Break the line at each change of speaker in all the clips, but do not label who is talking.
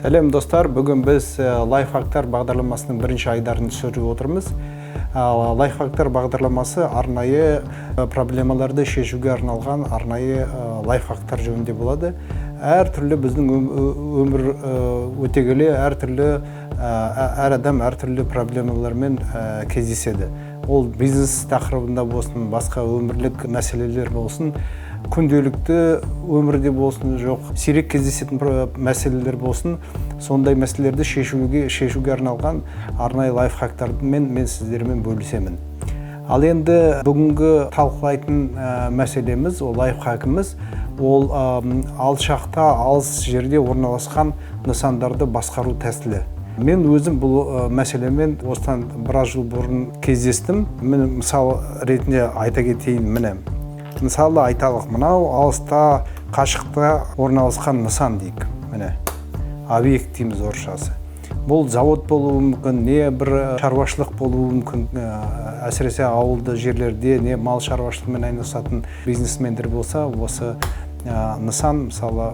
Сәлем достар, бүгін біз лайфхактар бағдарламасының бірінші айдарын түсіріп отырмыз. Лайфхактар бағдарламасы арнайы проблемаларды шешуге арналған арнайы лайфхактар жөнінде болады. Әр түрлі біздің өмір өте келе әр адам әр түрлі проблемалармен кездеседі. Ол бизнес тақырыбында болсын, басқа өмірлік мәселелер болсын, күнделікті өмірде болсын, жоқ сирек кездесетін мәселелер болсын, сондай мәселелерді шешуге арналған арнайы лайфхактармен мен сіздермен бөлісемін. Ал енді бүгінгі талқылайтын мәселеміз, ол лайфхакымыз, ол алшақта, алыс жерде орналасқан нысандарды басқару тәсілі. Мен өзім бұл мәселемен осыдан біраз жыл бұрын кездестім. Мен мысал ретінде айта кетейін, міне. Мысалы айталық, мынау алыста, қашықта орналасқан нысан дейік. Міне, объект дейміз орысшасы. Бұл завод болуы мүмкін, не бір шаруашылық болуы мүмкін, әсіресе ауылды жерлерде не мал шаруашылығымен айналысатын бизнесмендер болса, осы нысан, мысалы,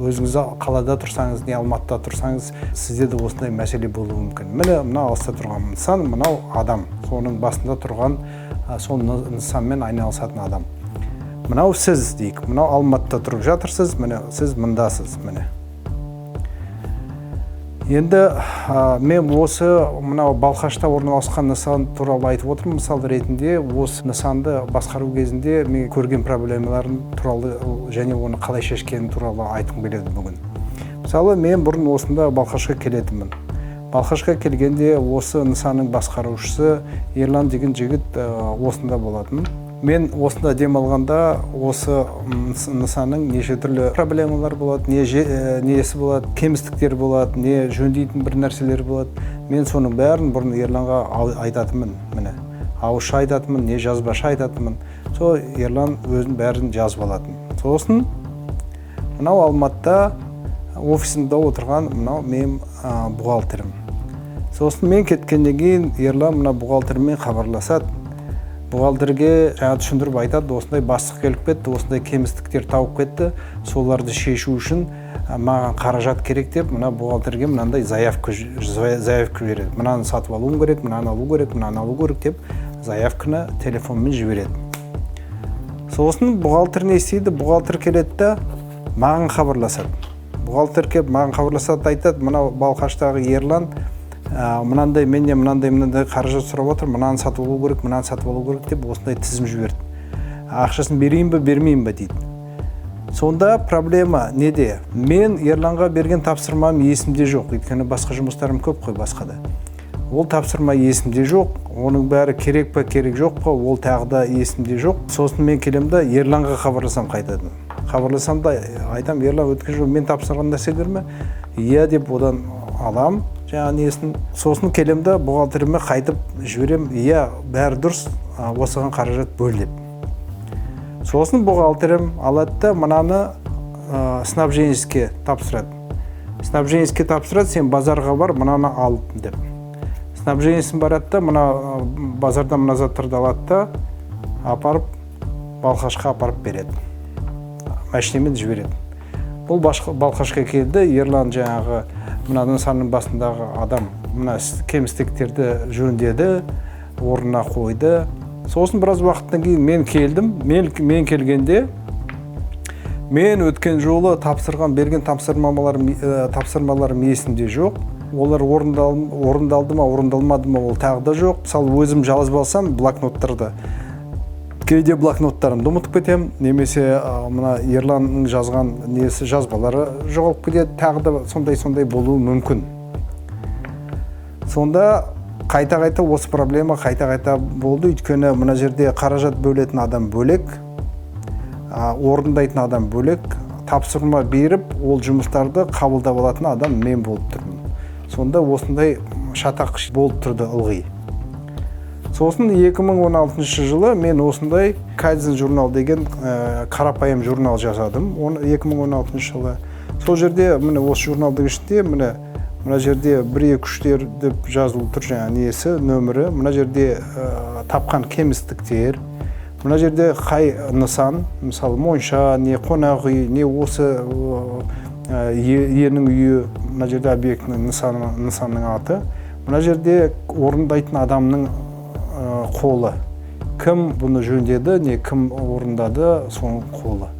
өзіңіз қалада тұрсаңыз, не Алматыда тұрсаңыз, сізде де осындай мәселе болуы мүмкін. Міне, мынау алыста тұрған нысан, мынау адам, соның басында тұрған, сол нысанмен айналысатын адам. Мынау сіз дейік, мынау Алматыда тұрып жатырсыз, міне сіз мындасыз, міне. Енді мен осы мынау Балқашта орналасқан нысан туралы айтып отырмын. Мысал ретінде осы нысанды басқару кезінде мен көрген проблемаларын туралы және оны қалай шешкені туралы айтқым келеді бүгін. Мысалы, мен бұрын осында Балқашқа келетінмін. Балқашқа келгенде осы нысанның басқарушысы Ерлан деген жігіт осында болатын. Мен осында демалғанда осы нысанның неше түрлі проблемалар болады, несі болады, кемістіктер болады, не жөндейтін бір нәрселер болады. Мен соның бәрін бұрын Ерланға айтатымын, міне. Ауызша айтатымын, не жазбаша айтатымын. Сол Ерлан өзін бәрін жазып алатын. Сосын мынау Алматыда офисында отырған мынау мен бухгалтерім. Сосын мен кеткеннен кейін Ерлан мына бухгалтермен хабарласады. Бухгалтерге жаңа түсіндіріп айтады, осындай бастық келіп кетті, осындай кемістіктер тауып кетті, соларды шешу үшін маған қаражат керек деп, мына бухгалтерге мынандай заявка береді. Мынаны сатып алуым керек, мынаны алу керек, мынаны алу керек деп заявканы телефонмен жібереді. Сосын бухгалтер не істейді? Бухгалтер келеді да маған хабарласады. Бухгалтер келіп маған хабарласады, айтады, мына Балқаштағы Ерлан мынандай қаражат сұрап отыр, мынаны сатып алу керек, мынаны сатып алу керек деп осындай тізім жіберді. Ақшасын берейін бе, бермейін бе дейді. Сонда проблема неде? Мен Ерланға берген тапсырмам есімде жоқ, өйткені басқа жұмыстарым көп қой басқада. Ол тапсырма есімде жоқ, оның бәрі керек па, керек жоқ па, ол тағы да есімде жоқ. Сосын мен келем да Ерланға хабарласам қайтадан. Хабарласам да айтам, Ерлан, өткен жолы мен тапсырған нәрселер ме? Иә деп одан алам. Сосын келем да бухгалтеріме қайтып жіберем, иә, бәрі дұрыс, осыған қаражат бөл деп. Сосын бухгалтерім алады да мынаны снабженецке тапсырады. Снабженецке тапсырады, сен базарға бар, мынаны ал деп. Снабженецін барады да, мына базарда мына заттарды алады да, апарып, Балқашқа апарып береді. Машинемен жібереді. Бұл Балқашқа келді, Ерлан жаңағы мына нысанның басындағы адам мына кемістіктерді жөндеді, орнына қойды. Сосын біраз уақыттан кейін мен келдім. Мен келгенде мен өткен жолы берген тапсырмаларым есімде жоқ. Олар орындалды ма, орындалмады ма, ол тағы да жоқ. Мысалы, өзім жазып алсам блокноттарды, кейде блокноттарымды ұмытып кетем, немесе мына Ерланның жазған несі жазбалары жоғалып кетеді, тағы да сондай болуы мүмкін. Сонда қайта-қайта осы проблема қайта-қайта болды, өйткені мына жерде қаражат бөлетін адам бөлек, орындайтын адам бөлек, тапсырма беріп, ол жұмыстарды қабылдап алатын адам мен болып тұрмын. Сонда осындай шатақ болып тұрды ылғи. Сосын 2016 жылы мен осындай Кайдзен журнал деген қарапайым журнал жасадым. 2016 жылы. Сол жерде, осы журналдың ішінде, мына жерде 1-2-3 деп жазылып тұр жаңа несі, нөмірі. Мына жерде тапқан кемістіктер, мына жерде қай нысан, мысалы Монша, не қонақ үй, не осы иенің үйі, мына жерде объектінің нысанның аты, мына жерде орындайтын адамның қолы. Кім бұны жөндеді, не кім орындады, соның қолы.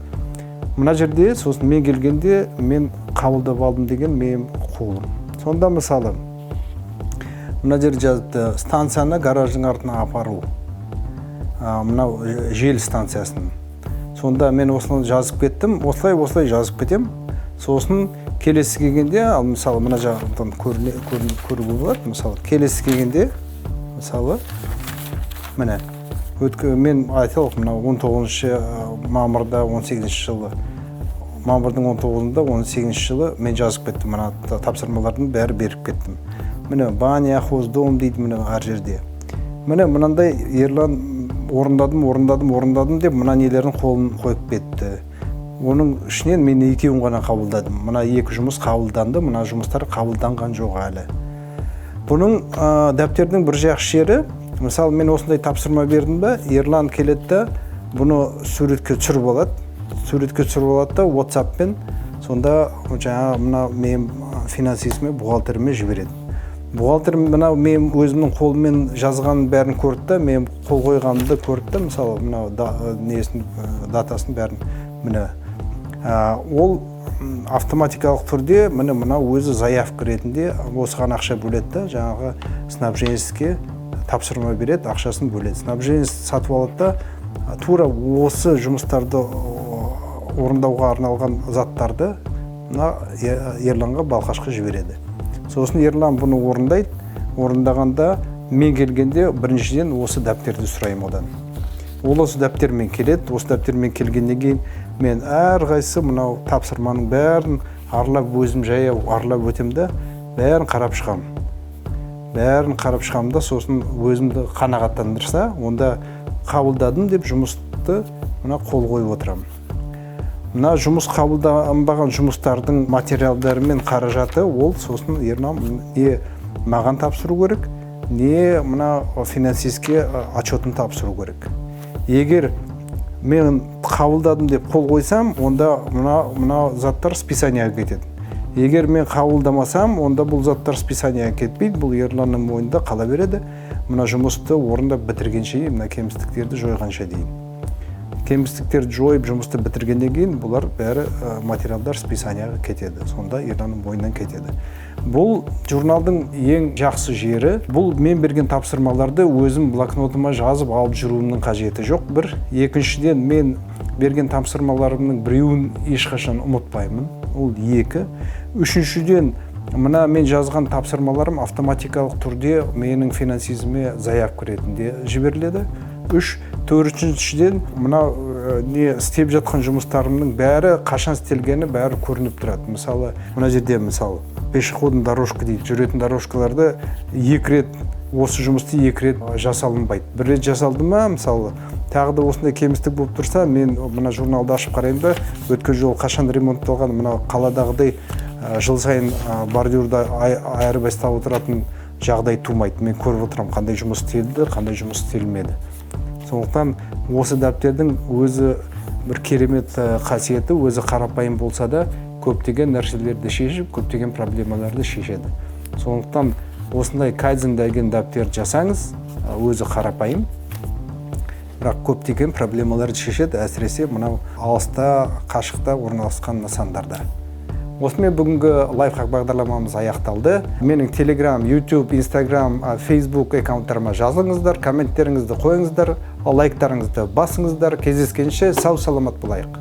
Мына жерде сосын мен келгенде мен қабылдап алдым деген менің қолым. Сонда мысалы мына жерде жазыпты, станцияны гараждың артына апару. Мынау жел станциясын. Сонда мен осыны жазып кеттім, осылай жазып кетем. Сосын келесі келгенде, ал мысалы мына жағынан көруге болады, мысалы келесі келгенде, мысалы міне мен айталық, мына 19 мамырда 18 жылы, мамырдың 19-ында 18 жылы мен жазып кеттім, мына тапсырмалардың бәрі беріп кеттім. Міне баня, хоздом дейді міне ар жерде. Міне мынандай Ерлан орындадым деп мына нелердің қолын қойып кетті. Оның ішінен мен екеуін ғана қабылдадым. Мына екі жұмыс қабылданды, мына жұмыстар қабылданған жоқ әлі. Бұның дәптердің бір жақсы жері, мысалы мен осындай тапсырма бердім бе, Ерлан келеді, бұны суретке түсіріп алады. Суретке түсіріп алады да WhatsApp-пен сонда жаңа мына мен финансистіме, бухгалтеріме жібереді. Бухгалтер мына мен өзімнің қолыммен жазған бәрін көрді, мен қол қойғанымды көрді, мысалы мына датасын бәрін міне. Ол автоматикалық түрде мына өзі заявка ретінде осыған ақша бөледі, жаңағы снабженецке тапсырма береді, ақшасын бөледі. Снабженец сатып алады да, тура осы жұмыстарды орындауға арналған заттарды Ерланға Балқашқа жібереді. Сосын Ерлан бұны орындағанда мен келгенде біріншіден осы дәптерді сұраймын одан. Ол осы дәптермен келеді, осы дәптермен келгеннен кейін мен әрқайсысы мынау тапсырманың бәрін аралап өзім жаяу аралап өтемді, бәрін қарап шығамын. Бәрін қарап шығамын да, сосын өзімді қанағаттандырса, онда қабылдадым деп жұмысты мына қол қойып отырамын. Мына жұмыс қабылданбаған жұмыстардың материалдары мен қаражаты, ол сосын Ерлан не маған тапсыру керек, не мына финансистке отчетін тапсыру керек. Егер мен қабылдадым деп қол қойсам, онда мына заттар списанияға кетеді. Егер мен қабылдамасам, онда бұл заттар списанияға кетпейді, бұл Ерланның мойнында қала береді. Мына жұмысты орындап бітіргенше, мына кемістіктерді жойғанша дейін. Кемістіктерді жойып жұмысты бітіргеннен кейін бұлар бәрі материалдар списанияға кетеді. Сонда Ерланның мойнынан кетеді. Бұл журналдың ең жақсы жері. Бұл мен берген тапсырмаларды өзім блокнотыма жазып алып жүруімнің қажеті жоқ. Бір. Екіншіден мен берген тапсырмаларымның біреуін ешқашан ұмытпаймын. Ол екі. Үшіншіден мына мен жазған тапсырмаларым автоматикалық түрде менің финансизме заявка ретінде жіберіледі. Төртіншіден мына не істеп жатқан жұмыстарымның бәрі қашан істелгені бәрі көрініп тұрады. Мысалы, мына жерде мысалы пешеходный дорожка дейді, жүретін дорожкаларды осы жұмысты екі рет жасалынбайды. Бір рет жасалды ма, мысалы, тағы да осындай кемістік болып тұрса, мен мына журналды ашып қараймын да, өткен жол қашан ремонтталған, мына қаладағыдай жыл сайын бордюрда айырбастап отыратын жағдай тумайды. Мен көріп отырамын, қандай жұмыс істелді, қандай жұмыс істелмеді. Сондықтан осы дәптердің өзі бір керемет қасиеті, өзі қарапайым болса да, көптеген нәрселерді шешіп, көптеген проблемаларды шешеді. Сондықтан осындай кайдзен деген дәптер жасаңыз, өзі қарапайым, бірақ көптеген проблемаларды шешеді, әсіресе мынау алыста, қашықта орналасқан нысандарда. Осымен бүгінгі лайфхак бағдарламамыз аяқталды. Менің Telegram, YouTube, Instagram, Facebook аккаунттарыма жазылыңыздар, комменттеріңізді қойыңыздар, лайктарыңызды басыңыздар. Кездескенше сау саламат болайық.